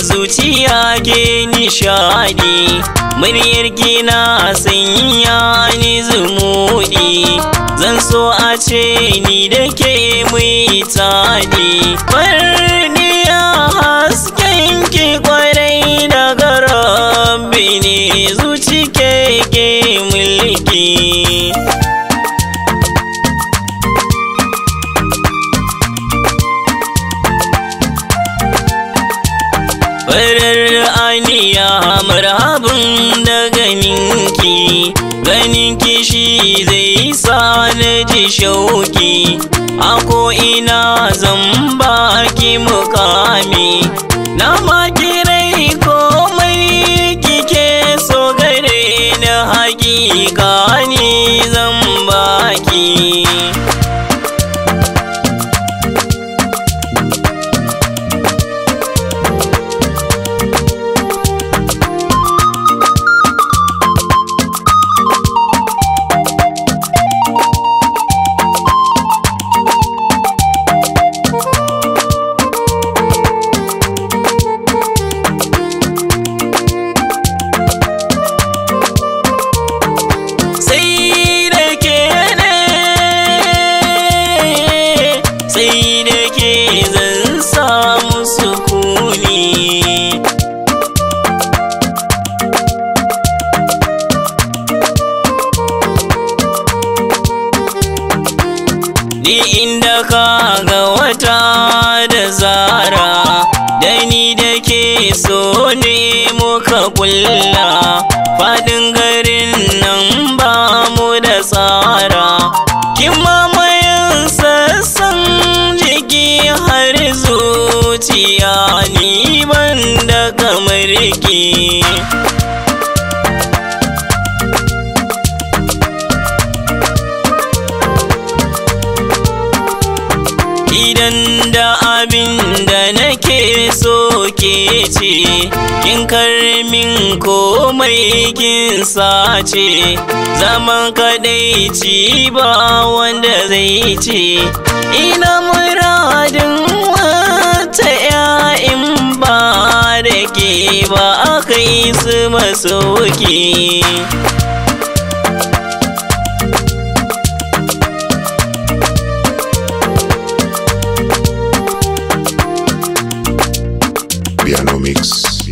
zuciya ke nishadi, muryar kina sanya ni zumuɗi. Zan so a ce ni da ke mai tadi, farniya hasken ki kwarai daga rabbi ne, zuci ke mulki. Farar aniya marhabin da ganinki, ganinki shi zai sa na ji shauki. A ko'ina zan baki mukami, na maki rai komai kike so gare na hakika ni zan baki. Ni inda ka ga wata da zara, da ni da ke so ne muka kulla. Fadin garin nan ba mu da tsara, kin mamayen sassan jiki har zuciya, ni ban da kamar ki. Idan da abin da nake so ke ce, kin karmin komai kin sace. Zaman kadaici ba wanda zai ce, ina muradin wata ‘ya'in ba da ke ba aka yi su masauki. Piano mix.